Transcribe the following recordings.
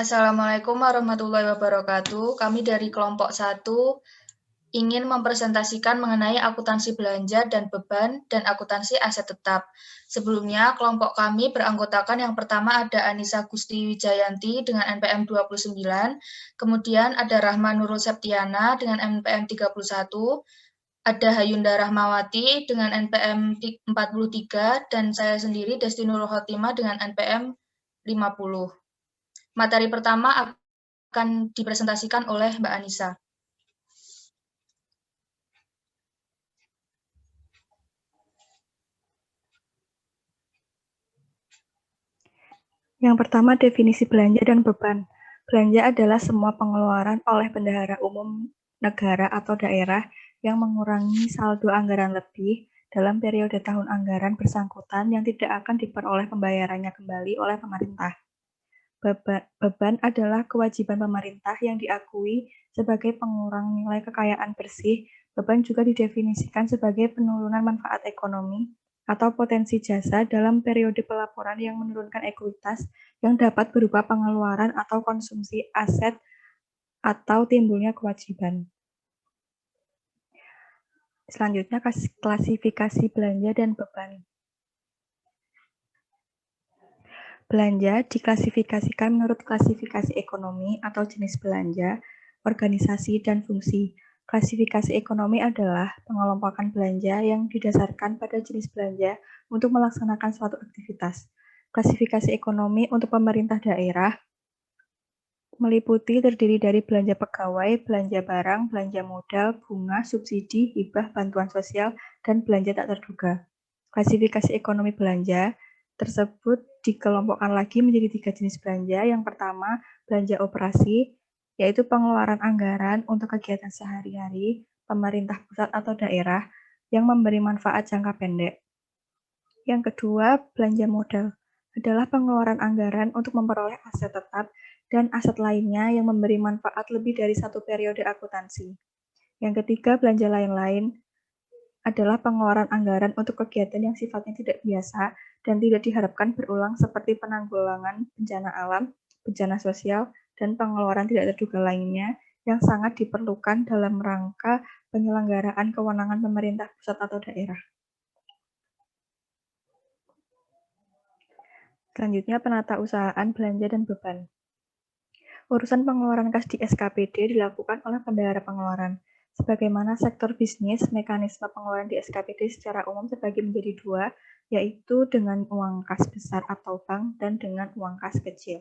Assalamualaikum warahmatullahi wabarakatuh. Kami dari kelompok 1 ingin mempresentasikan mengenai akuntansi belanja dan beban dan akuntansi aset tetap. Sebelumnya, kelompok kami beranggotakan yang pertama ada Anissa Gusti Wijayanti dengan NPM 29, kemudian ada Rahma Nurul Septiana dengan NPM 31, ada Hayunda Rahmawati dengan NPM 43, dan saya sendiri Desti Nurul Khotimah dengan NPM 50. Materi pertama akan dipresentasikan oleh Mbak Anissa. Yang pertama, definisi belanja dan beban. Belanja adalah semua pengeluaran oleh bendahara umum negara atau daerah yang mengurangi saldo anggaran lebih dalam periode tahun anggaran bersangkutan yang tidak akan diperoleh pembayarannya kembali oleh pemerintah. Beban adalah kewajiban pemerintah yang diakui sebagai pengurang nilai kekayaan bersih. Beban juga didefinisikan sebagai penurunan manfaat ekonomi atau potensi jasa dalam periode pelaporan yang menurunkan ekuitas yang dapat berupa pengeluaran atau konsumsi aset atau timbulnya kewajiban. Selanjutnya, klasifikasi belanja dan beban. Belanja diklasifikasikan menurut klasifikasi ekonomi atau jenis belanja, organisasi, dan fungsi. Klasifikasi ekonomi adalah pengelompokan belanja yang didasarkan pada jenis belanja untuk melaksanakan suatu aktivitas. Klasifikasi ekonomi untuk pemerintah daerah meliputi terdiri dari belanja pegawai, belanja barang, belanja modal, bunga, subsidi, hibah, bantuan sosial, dan belanja tak terduga. Klasifikasi ekonomi belanja tersebut dikelompokkan lagi menjadi 3 jenis belanja. Yang pertama, belanja operasi, yaitu pengeluaran anggaran untuk kegiatan sehari-hari pemerintah pusat atau daerah yang memberi manfaat jangka pendek. Yang kedua, belanja modal adalah pengeluaran anggaran untuk memperoleh aset tetap dan aset lainnya yang memberi manfaat lebih dari satu periode akuntansi. Yang ketiga, belanja lain-lain adalah pengeluaran anggaran untuk kegiatan yang sifatnya tidak biasa dan tidak diharapkan berulang seperti penanggulangan bencana alam, bencana sosial, dan pengeluaran tidak terduga lainnya yang sangat diperlukan dalam rangka penyelenggaraan kewenangan pemerintah pusat atau daerah. Selanjutnya, penatausahaan belanja dan beban. Urusan pengeluaran kas di SKPD dilakukan oleh bendahara pengeluaran. Sebagaimana sektor bisnis, mekanisme pengeluaran di SKPD secara umum terbagi menjadi 2, yaitu dengan uang kas besar atau bank dan dengan uang kas kecil.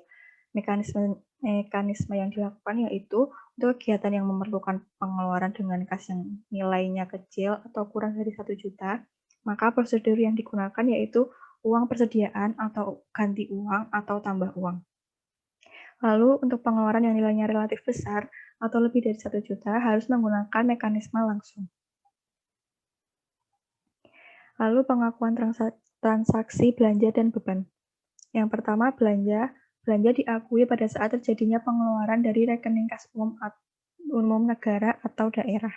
Mekanisme yang dilakukan yaitu untuk kegiatan yang memerlukan pengeluaran dengan kas yang nilainya kecil atau kurang dari 1 juta, maka prosedur yang digunakan yaitu uang persediaan atau ganti uang atau tambah uang. Lalu, untuk pengeluaran yang nilainya relatif besar atau lebih dari 1 juta harus menggunakan mekanisme langsung. Lalu, pengakuan transaksi belanja dan beban. Yang pertama, belanja diakui pada saat terjadinya pengeluaran dari rekening kas umum negara atau daerah.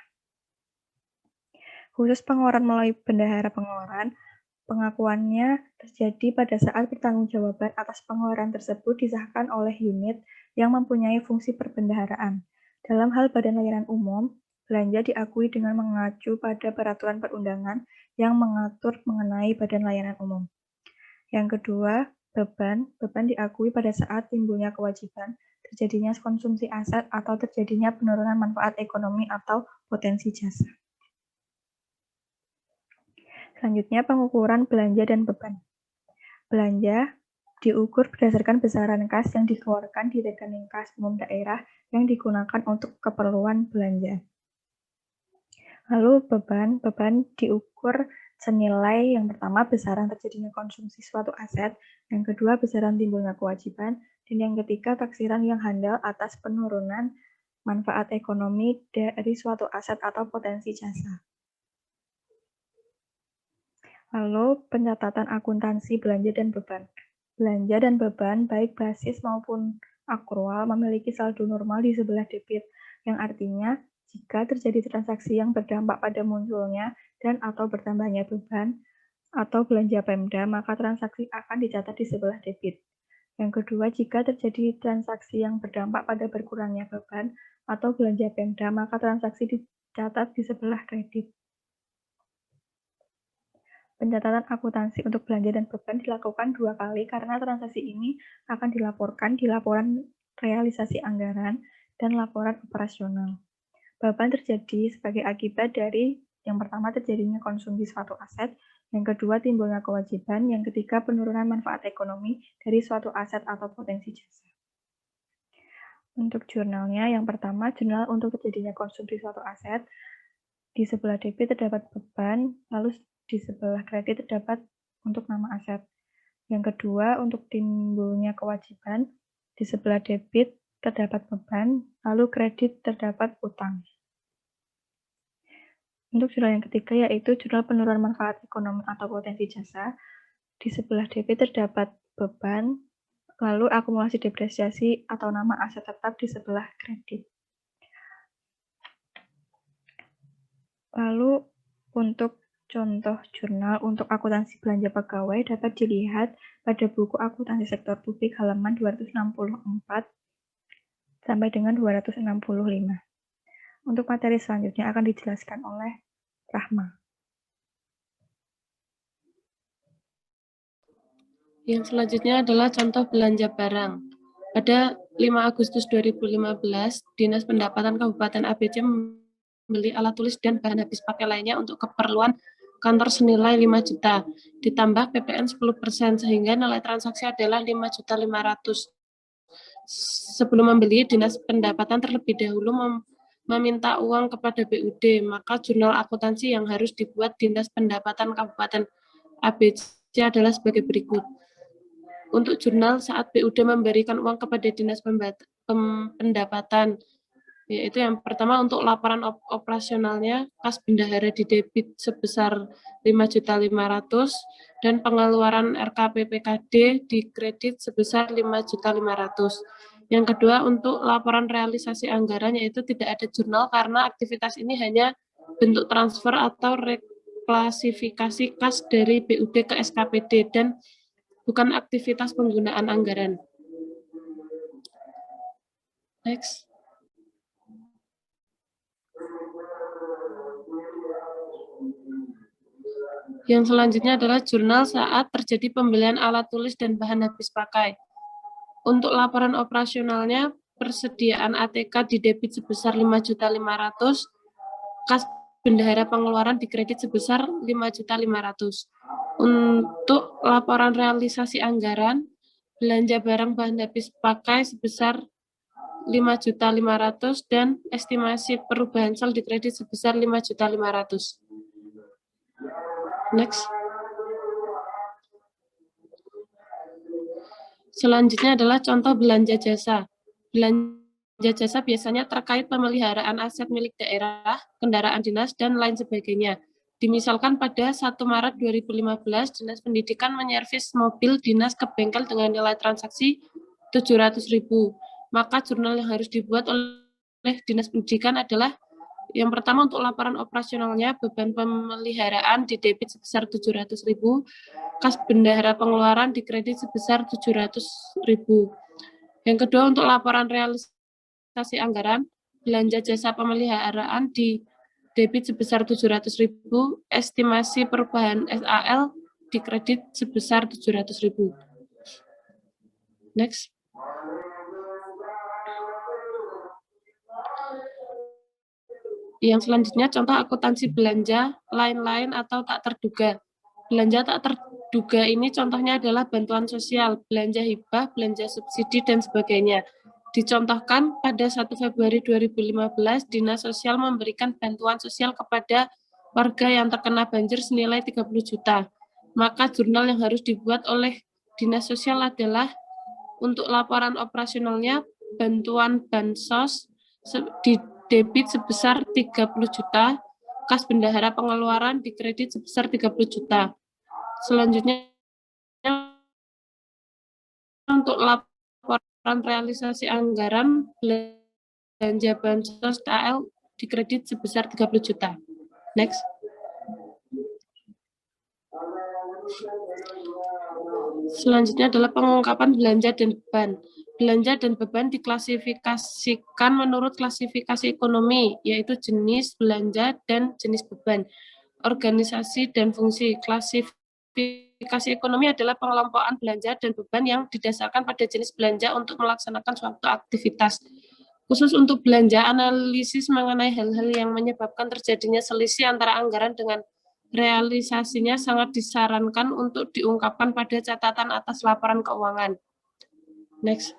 Khusus pengeluaran melalui bendahara pengeluaran, pengakuannya terjadi pada saat pertanggungjawaban atas pengeluaran tersebut disahkan oleh unit yang mempunyai fungsi perbendaharaan. Dalam hal badan layanan umum, belanja diakui dengan mengacu pada peraturan perundangan yang mengatur mengenai badan layanan umum. Yang kedua, beban diakui pada saat timbulnya kewajiban, terjadinya konsumsi aset, atau terjadinya penurunan manfaat ekonomi atau potensi jasa. Selanjutnya, pengukuran belanja dan beban. Belanja diukur berdasarkan besaran kas yang dikeluarkan di rekening kas umum daerah yang digunakan untuk keperluan belanja. Lalu beban diukur senilai yang pertama besaran terjadinya konsumsi suatu aset, yang kedua besaran timbulnya kewajiban, dan yang ketiga taksiran yang handal atas penurunan manfaat ekonomi dari suatu aset atau potensi jasa. Lalu, pencatatan akuntansi belanja dan beban. Belanja dan beban, baik basis maupun akrual, memiliki saldo normal di sebelah debit, yang artinya jika terjadi transaksi yang berdampak pada munculnya dan atau bertambahnya beban atau belanja Pemda, maka transaksi akan dicatat di sebelah debit. Yang kedua, jika terjadi transaksi yang berdampak pada berkurangnya beban atau belanja Pemda, maka transaksi dicatat di sebelah kredit. Pencatatan akuntansi untuk belanja dan beban dilakukan 2 kali karena transaksi ini akan dilaporkan di laporan realisasi anggaran dan laporan operasional. Beban terjadi sebagai akibat dari yang pertama terjadinya konsumsi suatu aset, yang kedua timbulnya kewajiban, yang ketiga penurunan manfaat ekonomi dari suatu aset atau potensi jasa. Untuk jurnalnya, yang pertama jurnal untuk terjadinya konsumsi suatu aset, di sebelah debit terdapat beban, lalu di sebelah kredit terdapat untuk nama aset. Yang kedua, untuk timbulnya kewajiban, di sebelah debit terdapat beban, lalu kredit terdapat utang. Untuk jurnal yang ketiga yaitu jurnal penurunan manfaat ekonomi atau potensi jasa, di sebelah debit terdapat beban, lalu akumulasi depresiasi atau nama aset tetap di sebelah kredit. Lalu untuk contoh jurnal untuk akuntansi belanja pegawai dapat dilihat pada buku akuntansi sektor publik halaman 264 sampai dengan 265. Untuk materi selanjutnya akan dijelaskan oleh Rahma. Yang selanjutnya adalah contoh belanja barang. Pada 5 Agustus 2015, Dinas Pendapatan Kabupaten ABC membeli alat tulis dan bahan habis pakai lainnya untuk keperluan kantor senilai 5 juta, ditambah PPN 10%, sehingga nilai transaksi adalah 5.500.000. Sebelum membeli, Dinas Pendapatan terlebih dahulu meminta uang kepada BUD, maka jurnal akuntansi yang harus dibuat Dinas Pendapatan Kabupaten ABC adalah sebagai berikut. Untuk jurnal saat BUD memberikan uang kepada Dinas Pendapatan, yaitu yang pertama untuk laporan operasionalnya, kas bendahara didebit sebesar 5.500.000 dan pengeluaran RKPPKD dikredit sebesar 5.500.000. Yang kedua untuk laporan realisasi anggaran, yaitu tidak ada jurnal karena aktivitas ini hanya bentuk transfer atau reklasifikasi kas dari BUD ke SKPD dan bukan aktivitas penggunaan anggaran. Next. Yang selanjutnya adalah jurnal saat terjadi pembelian alat tulis dan bahan habis pakai. Untuk laporan operasionalnya, persediaan ATK didebit sebesar 5.500.000, kas bendahara pengeluaran dikredit sebesar 5.500.000. Untuk laporan realisasi anggaran, belanja barang bahan habis pakai sebesar 5.500.000 dan estimasi perubahan saldo dikredit sebesar 5.500.000. Next. Selanjutnya adalah contoh belanja jasa. Belanja jasa biasanya terkait pemeliharaan aset milik daerah, kendaraan dinas, dan lain sebagainya. Dimisalkan pada 1 Maret 2015, Dinas Pendidikan menyervis mobil dinas ke bengkel dengan nilai transaksi 700.000. Maka jurnal yang harus dibuat oleh Dinas Pendidikan adalah yang pertama untuk laporan operasionalnya, beban pemeliharaan didebit sebesar 700.000, kas bendahara pengeluaran dikredit sebesar 700.000. Yang kedua untuk laporan realisasi anggaran, belanja jasa pemeliharaan didebit sebesar 700.000, estimasi perubahan SAL dikredit sebesar 700.000. Next. Yang selanjutnya contoh akuntansi belanja lain-lain atau tak terduga. Belanja tak terduga ini contohnya adalah bantuan sosial, belanja hibah, belanja subsidi, dan sebagainya. Dicontohkan pada 1 Februari 2015, Dinas Sosial memberikan bantuan sosial kepada warga yang terkena banjir senilai 30 juta. Maka jurnal yang harus dibuat oleh Dinas Sosial adalah untuk laporan operasionalnya, bantuan bansos di debit sebesar 30 juta, kas bendahara pengeluaran dikredit sebesar 30 juta. Selanjutnya untuk laporan realisasi anggaran, belanja bansos KL dikredit sebesar 30 juta. Next. Selanjutnya adalah pengungkapan belanja dan beban. Belanja dan beban diklasifikasikan menurut klasifikasi ekonomi, yaitu jenis belanja dan jenis beban, organisasi dan fungsi. Klasifikasi ekonomi adalah pengelompokan belanja dan beban yang didasarkan pada jenis belanja untuk melaksanakan suatu aktivitas. Khusus untuk belanja, analisis mengenai hal-hal yang menyebabkan terjadinya selisih antara anggaran dengan realisasinya sangat disarankan untuk diungkapkan pada catatan atas laporan keuangan. Next.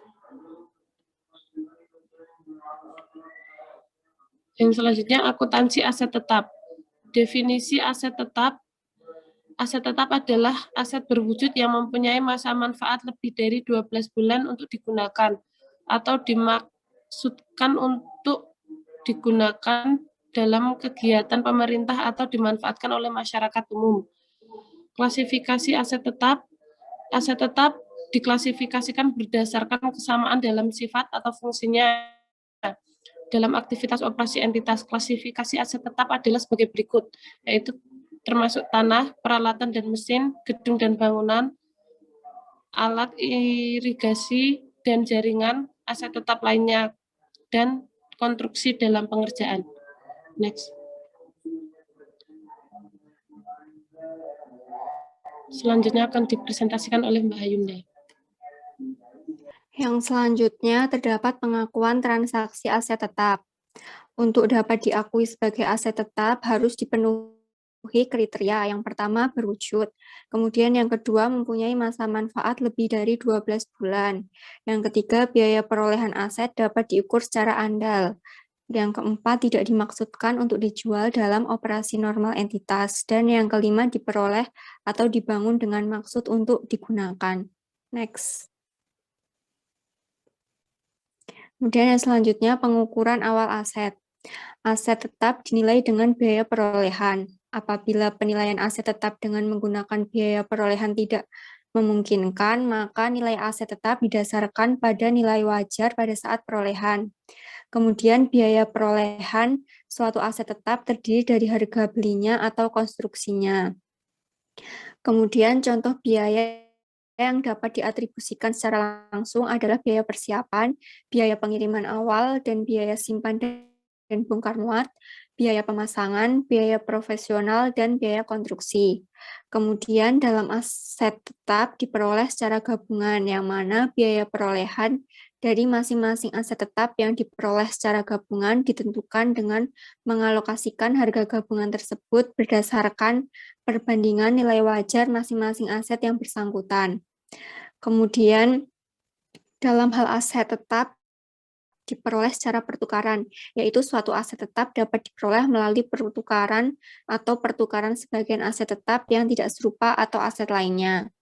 Yang selanjutnya, akuntansi aset tetap. Definisi aset tetap. Aset tetap adalah aset berwujud yang mempunyai masa manfaat lebih dari 12 bulan untuk digunakan atau dimaksudkan untuk digunakan dalam kegiatan pemerintah atau dimanfaatkan oleh masyarakat umum. Klasifikasi aset tetap diklasifikasikan berdasarkan kesamaan dalam sifat atau fungsinya dalam aktivitas operasi entitas. Klasifikasi aset tetap adalah sebagai berikut, yaitu termasuk tanah, peralatan dan mesin, gedung dan bangunan, alat irigasi dan jaringan, aset tetap lainnya, dan konstruksi dalam pengerjaan. Next. Selanjutnya akan dipresentasikan oleh Mbak Hayunda. Yang selanjutnya terdapat pengakuan transaksi aset tetap. Untuk dapat diakui sebagai aset tetap harus dipenuhi kriteria. Yang pertama berwujud, kemudian yang kedua mempunyai masa manfaat lebih dari 12 bulan. Yang ketiga biaya perolehan aset dapat diukur secara andal. Yang keempat, tidak dimaksudkan untuk dijual dalam operasi normal entitas. Dan yang kelima, diperoleh atau dibangun dengan maksud untuk digunakan. Next. Kemudian yang selanjutnya, pengukuran awal aset. Aset tetap dinilai dengan biaya perolehan. Apabila penilaian aset tetap dengan menggunakan biaya perolehan tidak memungkinkan, maka nilai aset tetap didasarkan pada nilai wajar pada saat perolehan. Kemudian biaya perolehan suatu aset tetap terdiri dari harga belinya atau konstruksinya. Kemudian contoh biaya yang dapat diatribusikan secara langsung adalah biaya persiapan, biaya pengiriman awal, dan biaya simpan dan bongkar muat, biaya pemasangan, biaya profesional, dan biaya konstruksi. Kemudian dalam aset tetap diperoleh secara gabungan, yang mana biaya perolehan dari masing-masing aset tetap yang diperoleh secara gabungan ditentukan dengan mengalokasikan harga gabungan tersebut berdasarkan perbandingan nilai wajar masing-masing aset yang bersangkutan. Kemudian dalam hal aset tetap diperoleh secara pertukaran, yaitu suatu aset tetap dapat diperoleh melalui pertukaran atau pertukaran sebagian aset tetap yang tidak serupa atau aset lainnya.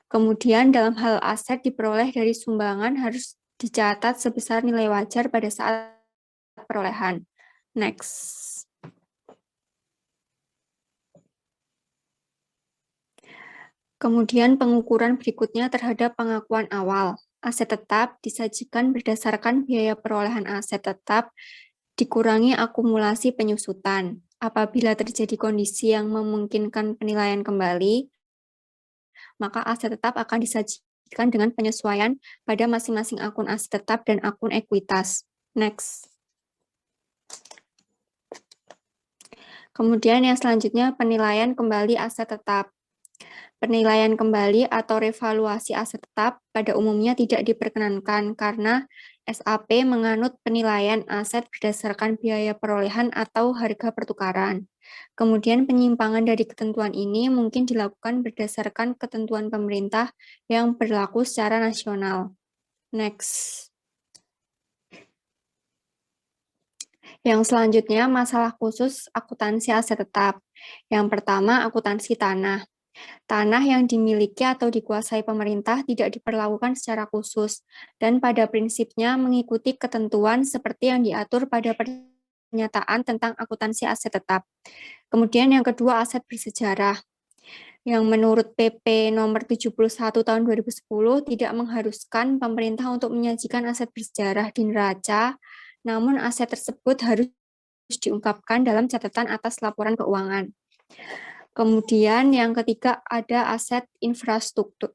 Kemudian dalam hal aset diperoleh dari sumbangan harus dicatat sebesar nilai wajar pada saat perolehan. Next. Kemudian pengukuran berikutnya terhadap pengakuan awal. Aset tetap disajikan berdasarkan biaya perolehan aset tetap dikurangi akumulasi penyusutan. Apabila terjadi kondisi yang memungkinkan penilaian kembali, maka aset tetap akan disajikan dengan penyesuaian pada masing-masing akun aset tetap dan akun ekuitas. Next. Kemudian yang selanjutnya penilaian kembali aset tetap. Penilaian kembali atau revaluasi aset tetap pada umumnya tidak diperkenankan karena SAP menganut penilaian aset berdasarkan biaya perolehan atau harga pertukaran. Kemudian penyimpangan dari ketentuan ini mungkin dilakukan berdasarkan ketentuan pemerintah yang berlaku secara nasional. Next. Yang selanjutnya masalah khusus akuntansi aset tetap. Yang pertama akuntansi tanah. Tanah yang dimiliki atau dikuasai pemerintah tidak diperlakukan secara khusus dan pada prinsipnya mengikuti ketentuan seperti yang diatur pada pernyataan tentang akuntansi aset tetap. Kemudian yang kedua aset bersejarah. Yang menurut PP nomor 71 tahun 2010 tidak mengharuskan pemerintah untuk menyajikan aset bersejarah di neraca, namun aset tersebut harus diungkapkan dalam catatan atas laporan keuangan. Kemudian yang ketiga ada aset infrastruktur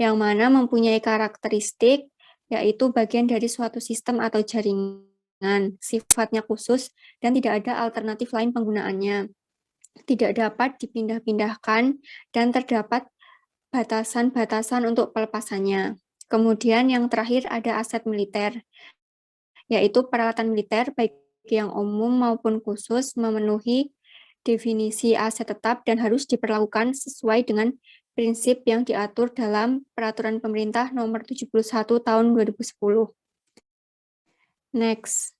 yang mana mempunyai karakteristik yaitu bagian dari suatu sistem atau jaringan, sifatnya khusus dan tidak ada alternatif lain penggunaannya. Tidak dapat dipindah-pindahkan dan terdapat batasan-batasan untuk pelepasannya. Kemudian yang terakhir ada aset militer, yaitu peralatan militer baik yang umum maupun khusus memenuhi definisi aset tetap dan harus diperlakukan sesuai dengan prinsip yang diatur dalam Peraturan Pemerintah Nomor 71 Tahun 2010. Next.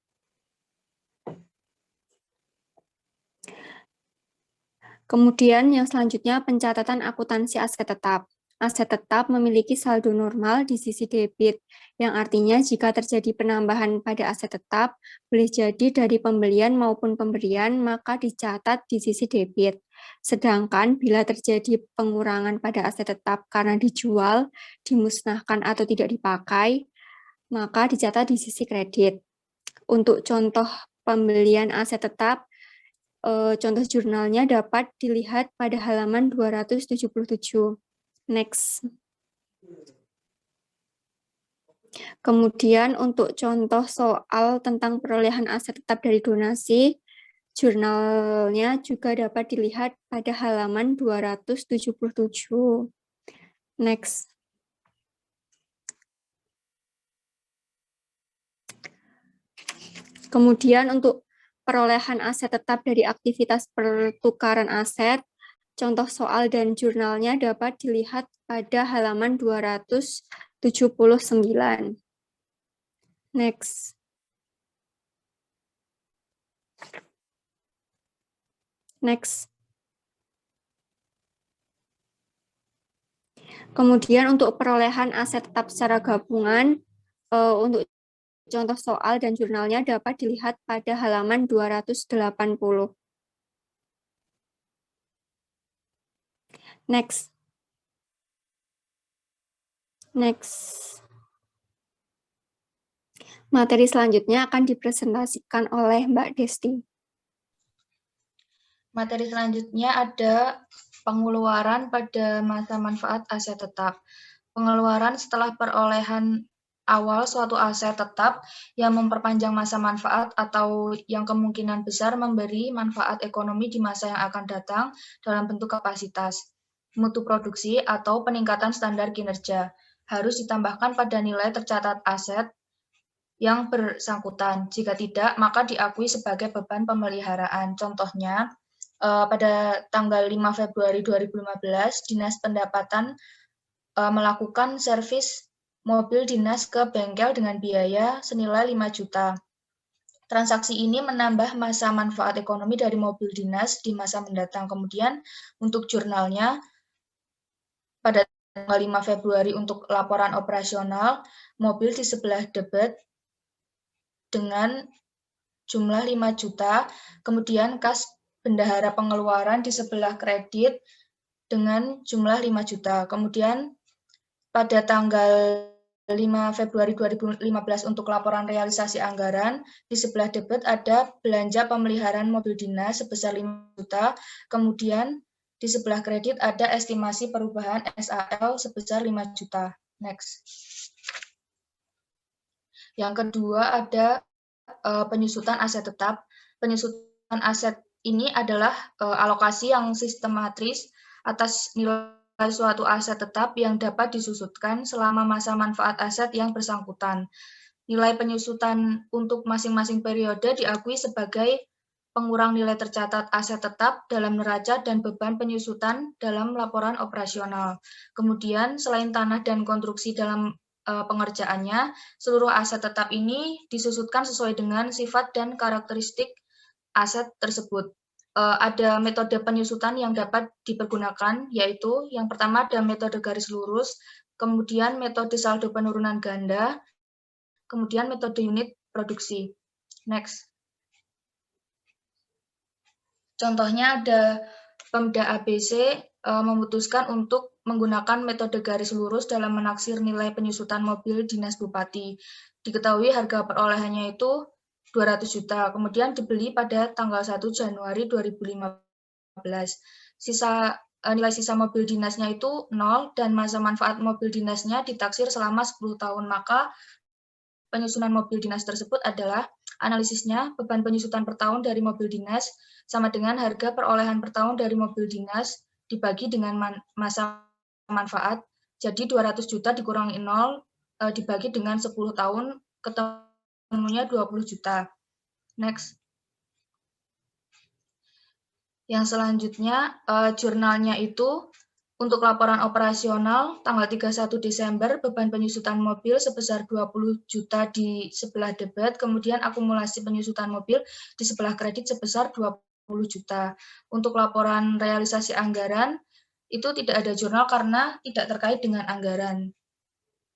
Kemudian yang selanjutnya pencatatan akuntansi aset tetap. Aset tetap memiliki saldo normal di sisi debit, yang artinya jika terjadi penambahan pada aset tetap, boleh jadi dari pembelian maupun pemberian, maka dicatat di sisi debit. Sedangkan bila terjadi pengurangan pada aset tetap karena dijual, dimusnahkan atau tidak dipakai, maka dicatat di sisi kredit. Untuk contoh pembelian aset tetap, contoh jurnalnya dapat dilihat pada halaman 277. Next. Kemudian untuk contoh soal tentang perolehan aset tetap dari donasi, jurnalnya juga dapat dilihat pada halaman 277. Next. Kemudian untuk perolehan aset tetap dari aktivitas pertukaran aset, contoh soal dan jurnalnya dapat dilihat pada halaman 279. Next. Next. Kemudian untuk perolehan aset tetap secara gabungan, untuk contoh soal dan jurnalnya dapat dilihat pada halaman 280. Next. Next. Materi selanjutnya akan dipresentasikan oleh Mbak Desti. Materi selanjutnya ada pengeluaran pada masa manfaat aset tetap. Pengeluaran setelah perolehan awal suatu aset tetap yang memperpanjang masa manfaat atau yang kemungkinan besar memberi manfaat ekonomi di masa yang akan datang dalam bentuk kapasitas, mutu produksi, atau peningkatan standar kinerja, harus ditambahkan pada nilai tercatat aset yang bersangkutan. Jika tidak, maka diakui sebagai beban pemeliharaan. Contohnya, pada tanggal 5 Februari 2015, Dinas Pendapatan melakukan servis mobil dinas ke bengkel dengan biaya senilai 5 juta. Transaksi ini menambah masa manfaat ekonomi dari mobil dinas di masa mendatang. Kemudian, untuk jurnalnya, pada tanggal 5 Februari untuk laporan operasional, mobil di sebelah debit dengan jumlah 5 juta, kemudian kas bendahara pengeluaran di sebelah kredit dengan jumlah 5 juta. Kemudian pada tanggal 5 Februari 2015 untuk laporan realisasi anggaran, di sebelah debit ada belanja pemeliharaan mobil dinas sebesar 5 juta, kemudian di sebelah kredit ada estimasi perubahan SAL sebesar 5 juta. Next. Yang kedua ada penyusutan aset tetap. Penyusutan aset ini adalah alokasi yang sistematis atas nilai suatu aset tetap yang dapat disusutkan selama masa manfaat aset yang bersangkutan. Nilai penyusutan untuk masing-masing periode diakui sebagai pengurang nilai tercatat aset tetap dalam neraca dan beban penyusutan dalam laporan operasional. Kemudian, selain tanah dan konstruksi dalam pengerjaannya, seluruh aset tetap ini disusutkan sesuai dengan sifat dan karakteristik aset tersebut. Ada metode penyusutan yang dapat dipergunakan, yaitu yang pertama ada metode garis lurus, kemudian metode saldo penurunan ganda, kemudian metode unit produksi. Next. Contohnya ada Pemda ABC memutuskan untuk menggunakan metode garis lurus dalam menaksir nilai penyusutan mobil dinas bupati. Diketahui harga perolehannya itu 200 juta, kemudian dibeli pada tanggal 1 Januari 2015. Nilai sisa mobil dinasnya itu 0 dan masa manfaat mobil dinasnya ditaksir selama 10 tahun. Maka penyusunan mobil dinas tersebut adalah analisisnya beban penyusutan per tahun dari mobil dinas sama dengan harga perolehan per tahun dari mobil dinas dibagi dengan masa manfaat. Jadi 200 juta dikurangi 0 dibagi dengan 10 tahun ketemunya 20 juta. Next. Yang selanjutnya, jurnalnya itu untuk laporan operasional tanggal 31 Desember, beban penyusutan mobil sebesar 20 juta di sebelah debit, kemudian akumulasi penyusutan mobil di sebelah kredit sebesar 20 juta. Untuk laporan realisasi anggaran, itu tidak ada jurnal karena tidak terkait dengan anggaran.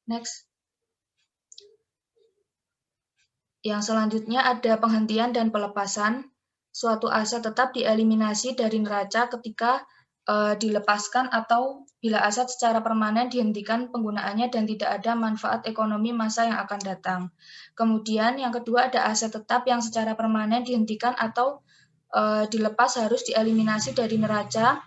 Next. Yang selanjutnya ada penghentian dan pelepasan. Suatu aset tetap dieliminasi dari neraca ketika dilepaskan atau bila aset secara permanen dihentikan penggunaannya dan tidak ada manfaat ekonomi masa yang akan datang. Kemudian yang kedua ada aset tetap yang secara permanen dihentikan atau dilepas harus dieliminasi dari neraca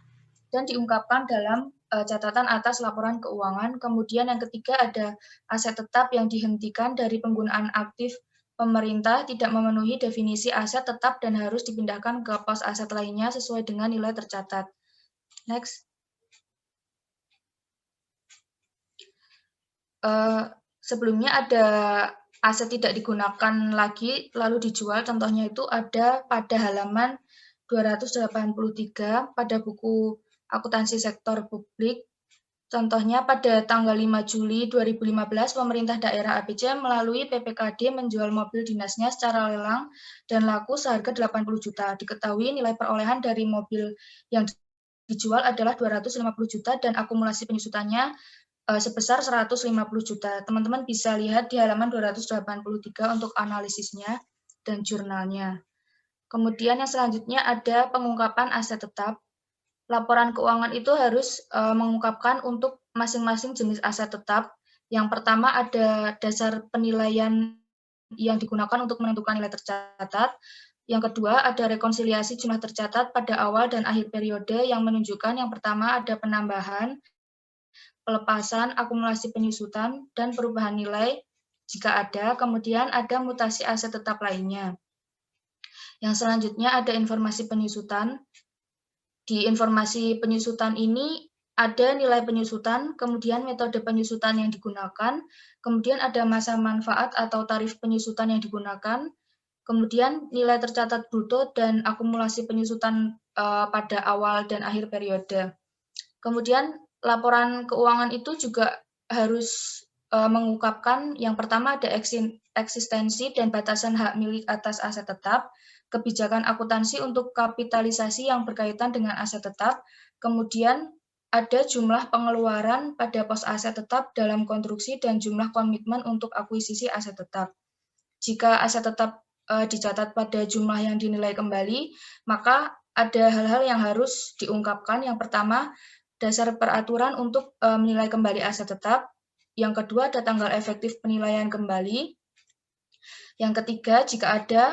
dan diungkapkan dalam catatan atas laporan keuangan. Kemudian yang ketiga ada aset tetap yang dihentikan dari penggunaan aktif pemerintah tidak memenuhi definisi aset tetap dan harus dipindahkan ke pos aset lainnya sesuai dengan nilai tercatat. Next. Sebelumnya ada aset tidak digunakan lagi lalu dijual, contohnya itu ada pada halaman 283 pada buku akuntansi sektor publik. Contohnya pada tanggal 5 Juli 2015, pemerintah daerah APC melalui PPKD menjual mobil dinasnya secara lelang dan laku seharga 80 juta. Diketahui nilai perolehan dari mobil yang dijual adalah 250 juta dan akumulasi penyusutannya sebesar 150 juta. Teman-teman bisa lihat di halaman 283 untuk analisisnya dan jurnalnya. Kemudian yang selanjutnya ada pengungkapan aset tetap. Laporan keuangan itu harus mengungkapkan untuk masing-masing jenis aset tetap. Yang pertama ada dasar penilaian yang digunakan untuk menentukan nilai tercatat. Yang kedua ada rekonsiliasi jumlah tercatat pada awal dan akhir periode yang menunjukkan yang pertama ada penambahan, pelepasan, akumulasi penyusutan, dan perubahan nilai jika ada. Kemudian ada mutasi aset tetap lainnya. Yang selanjutnya ada informasi penyusutan. Di informasi penyusutan ini ada nilai penyusutan, kemudian metode penyusutan yang digunakan, kemudian ada masa manfaat atau tarif penyusutan yang digunakan, kemudian nilai tercatat bruto dan akumulasi penyusutan pada awal dan akhir periode. Kemudian laporan keuangan itu juga harus mengungkapkan yang pertama ada eksistensi dan batasan hak milik atas aset tetap, kebijakan akuntansi untuk kapitalisasi yang berkaitan dengan aset tetap, kemudian ada jumlah pengeluaran pada pos aset tetap dalam konstruksi dan jumlah komitmen untuk akuisisi aset tetap. Jika aset tetap dicatat pada jumlah yang dinilai kembali, maka ada hal-hal yang harus diungkapkan. Yang pertama, dasar peraturan untuk menilai kembali aset tetap. Yang kedua, ada tanggal efektif penilaian kembali. Yang ketiga, jika ada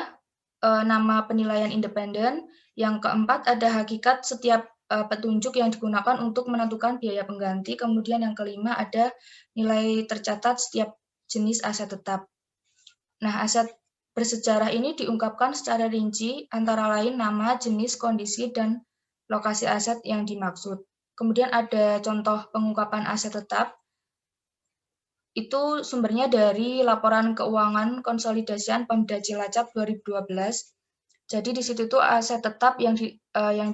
nama penilaian independen. Yang keempat, ada hakikat setiap petunjuk yang digunakan untuk menentukan biaya pengganti. Kemudian yang kelima, ada nilai tercatat setiap jenis aset tetap. Nah, aset bersejarah ini diungkapkan secara rinci, antara lain nama, jenis, kondisi, dan lokasi aset yang dimaksud. Kemudian ada contoh pengungkapan aset tetap. Itu sumbernya dari laporan keuangan konsolidasian Pemda Cilacap 2012. Jadi di situ itu aset tetap yang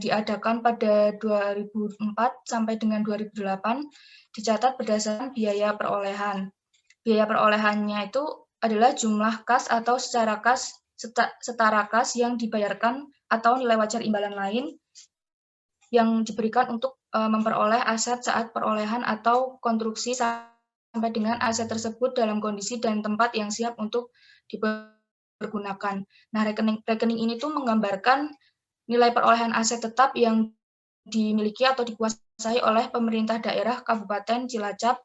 diadakan pada 2004 sampai dengan 2008 dicatat berdasarkan biaya perolehan. Biaya perolehannya itu adalah jumlah kas atau secara kas setara kas yang dibayarkan atau nilai wajar imbalan lain yang diberikan untuk memperoleh aset saat perolehan atau konstruksi sampai dengan aset tersebut dalam kondisi dan tempat yang siap untuk dipergunakan. Nah, rekening ini tuh menggambarkan nilai perolehan aset tetap yang dimiliki atau dikuasai oleh pemerintah daerah Kabupaten Cilacap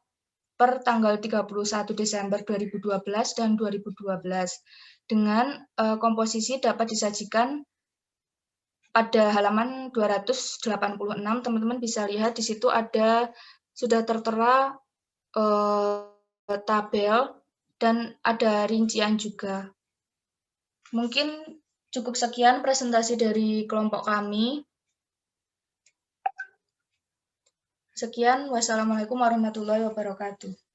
per tanggal 31 Desember 2012 dan 2012. Dengan komposisi dapat disajikan ada halaman 286, teman-teman bisa lihat di situ ada sudah tertera tabel dan ada rincian juga. Mungkin cukup sekian presentasi dari kelompok kami. Sekian, wassalamualaikum warahmatullahi wabarakatuh.